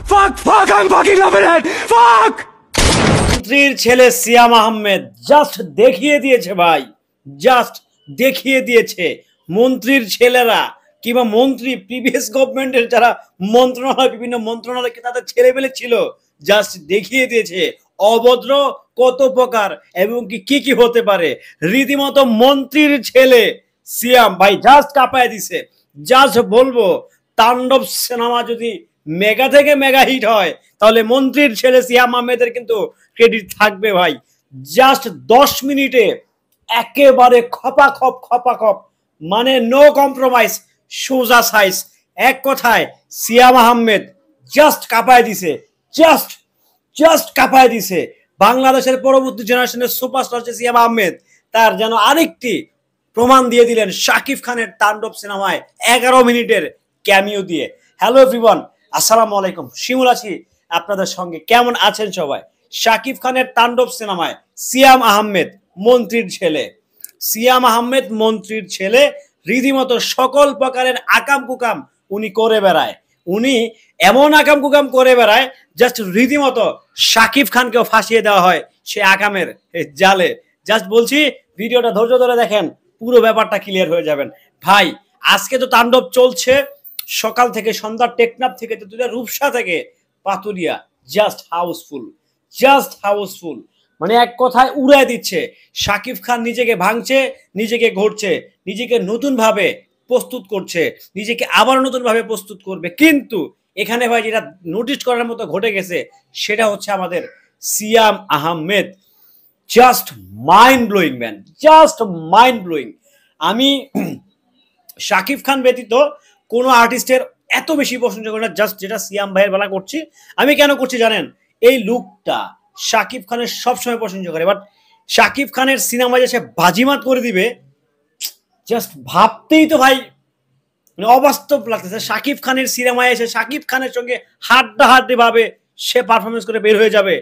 Fuck, I'm fucking loving it. Fuck! মন্ত্রীর ছেলে সিয়াম Ahmed just দেখিয়ে দিয়েছে ভাই, জাস্ট দেখিয়ে দিয়েছে মন্ত্রীর ছেলেরা কিংবা মন্ত্রী প্রিভিয়াস গভর্নমেন্টের যারা মন্ত্রণালয় বিভিন্ন মন্ত্রণালয়কে তাদের ছেলে পেলে ছিল, জাস্ট দেখিয়ে দিয়েছে অভদ্র কত প্রকার এবং কি কি হতে পারে। রীতিমতো মন্ত্রীর ছেলে সিয়াম ভাই জাস্ট কাঁপায় দিছে। জাস্ট বলবো তাণ্ডব সিনেমা যদি মেগা থেকে মেগা হিট হয় তাহলে মন্ত্রীর ছেলে সিয়াম আহমেদের কিন্তু ক্রেডিট থাকবে ভাই। জাস্ট 10 মিনিটে একেবারে খপাখপ মানে নো কম্প্রোমাইজ, সোজা সাইজ। এক কথায় সিয়াম আহমেদ জাস্ট কাঁপায় দিছে, জাস্ট কাঁপায় দিছে। বাংলাদেশের পরবর্তী জেনারেশনের সুপারস্টার যে সিয়াম আহমেদ, তার যেন আরেকটি প্রমাণ দিয়ে দিলেন শাকিব খানের তাণ্ডব সিনেমায় 11 মিনিটের ক্যামিও দিয়ে। হ্যালো এভরিওয়ান, আসসালামু আলাইকুম, শিমুল আছি আপনাদের সঙ্গে। কেমন আছেন সবাই? শাকিব খানের তাণ্ডব সিনেমায় সিয়াম আহমেদ মন্ত্রীর ছেলে, সিয়াম আহমেদ মন্ত্রীর ছেলে রীতিমতো সকল প্রকারের আকাম কুকাম উনি করে বেড়ায়। উনি এমন আকাম কুকাম করে বেড়ায় জাস্ট রীতিমতো শাকিব খানকেও ফাঁসিয়ে দেওয়া হয় সে আকামের জালে। জাস্ট বলছি ভিডিওটা ধৈর্য ধরে দেখেন, পুরো ব্যাপারটা ক্লিয়ার হয়ে যাবেন ভাই। আজকে তো তাণ্ডব চলছে সকাল থেকে সন্ধ্যা, টেকনাফ থেকে রূপসা থেকে পাতুরিয়া, জাস্ট হাউসফুল। মানে এক কথায় উড়াই দিচ্ছে। শাকিব খান নিজেকে ভাঙছে, নিজেকে ঘুরছে, নিজেকে নতুন ভাবে প্রস্তুত করছে, নিজেকে আবার নতুন ভাবে প্রস্তুত করবে। কিন্তু এখানে ভাই যেটা নোটিস করার মতো ঘটে গেছে সেটা হচ্ছে আমাদের Siam Ahmed just mind blowing man, just mind blowing. আমি শাকিব খান ব্যতীত কোনো আর্টিস্টের এত বেশি প্রশংসা করি না জাস্ট যেটা সিয়াম ভাইয়ের বেলা করছি। আমি কেন করছি জানেন? এই লুকটা শাকিব খানের সবসময় প্রশংসা করে, বাট শাকিব খানের সিনেমায় যে সে বাজিমাত করে দিবে জাস্ট ভাবতেই তো ভাই মানে অবাস্তব লাগতেছে। শাকিব খানের সিনেমায় এসে শাকিব খানের সঙ্গে হাড্ডাহাড্ডি ভাবে সে পারফরমেন্স করে বের হয়ে যাবে,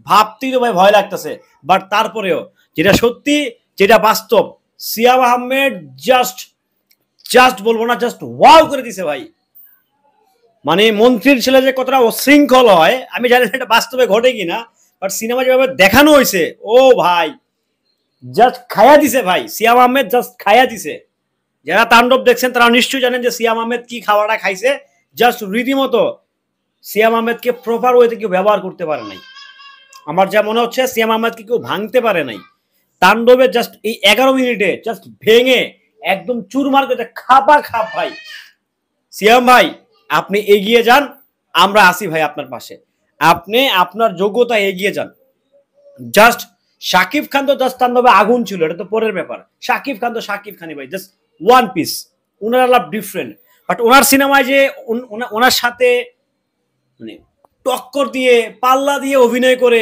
ভাবতেই তো ভাই ভয় লাগতেছে। বাট তারপরেও যেটা সত্যি, যেটা বাস্তব, সিয়াম আহমেদ জাস্ট বলবো না, জাস্ট ওয়াও করে দিছে ভাই। মানে মন্ত্রীর ছেলে যে কতটা অশৃঙ্খল হয় আমি জানি না এটা বাস্তবে ঘটে কিনা, বাট সিনেমা যেভাবে দেখানো হয়েছে ও ভাই জাস্ট খায়া দিছে ভাই। সিয়াম আহমেদ জাস্ট খায়া দিছে। যারা তাণ্ডব দেখছেন তারা নিশ্চয়ই জানেন যে সিয়াম আহমেদ কি খাওয়াটা খাইছে। জাস্ট রীতিমতো সিয়াম আহমেদকে প্রপার ওয়েতে কেউ ব্যবহার করতে পারে নাই। আমার যা মনে হচ্ছে সিয়াম আহমেদকে কেউ ভাঙতে পারে নাই। তাণ্ডবে জাস্ট এই 11 মিনিটে জাস্ট ভেঙে একদম চুরমার করে খাপ ভাই। সিয়াম ভাই আপনি এগিয়ে যান, আমরা আসি ভাই আপনার পাশে। আপনি আপনার যোগ্যতা এগিয়ে যান। জাস্ট শাকিব খান তো জাস্ট তাণ্ডবে আগুন ছিল, এটা তো পরের ব্যাপার। শাকিব খান তো শাকিব খানই ভাই, জাস্ট ওয়ান পিস। ওনার লাভ ডিফারেন্ট, বাট ওনার সিনেমায় যে ওনার সাথে মানে টক্কর দিয়ে পাল্লা দিয়ে অভিনয় করে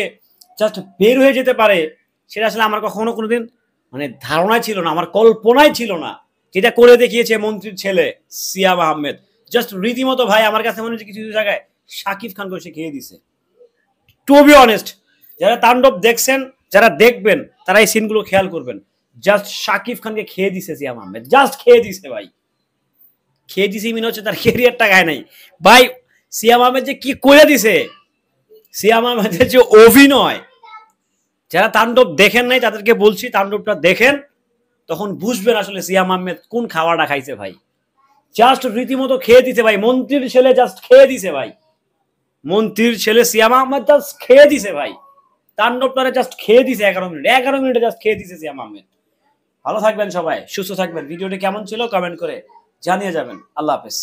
জাস্ট বের হয়ে যেতে পারে সেটা আসলে আমার কখনো কোনোদিন মানে ধারণায় ছিল না, আমার কল্পনায় ছিল না। যেটা করে দেখিয়েছে মন্ত্রীর ছেলে সিয়াম আহমেদ জাস্ট রীতিমতো ভাই আমার কাছে মনে হচ্ছে কিছু কিছু জায়গায় শাকিব খানকে সে খেয়ে দিছে। টু বি অনেস্ট, যারা তাণ্ডব দেখছেন, যারা দেখবেন তারা এই সিনগুলো খেয়াল করবেন। জাস্ট শাকিব খানকে খেয়ে দিছে সিয়াম আহমেদ, জাস্ট খেয়ে দিছে ভাই। খেয়ে দিছে মনে হচ্ছে তার ক্যারিয়ারটা গায় নাই ভাই। সিয়াম আহমেদ যে কি করে দিছে, সিয়াম আহমেদের যে অভিনয়, যারা তাণ্ডব দেখেন নাই তাদেরকে বলছি তাণ্ডবটা দেখেন, তখন বুঝবেন আসলে সিয়াম আহমেদ কোন খাওয়াটা খাইছে ভাই। জাস্ট রীতিমতো খেয়ে দিছে ভাই। মন্ত্রীর ছেলে জাস্ট খেয়ে দিছে ভাই। মন্ত্রীর ছেলে সিয়াম আহমেদ জাস্ট খেয়ে দিছে ভাই। তাণ্ডবটারে জাস্ট খেয়ে দিছে 11 মিনিটে জাস্ট খেয়ে দিছে সিয়াম আহমেদ। ভালো থাকবেন সবাই, সুস্থ থাকবেন। ভিডিওটি কেমন ছিল কমেন্ট করে জানিয়ে যাবেন। আল্লাহ হাফেজ।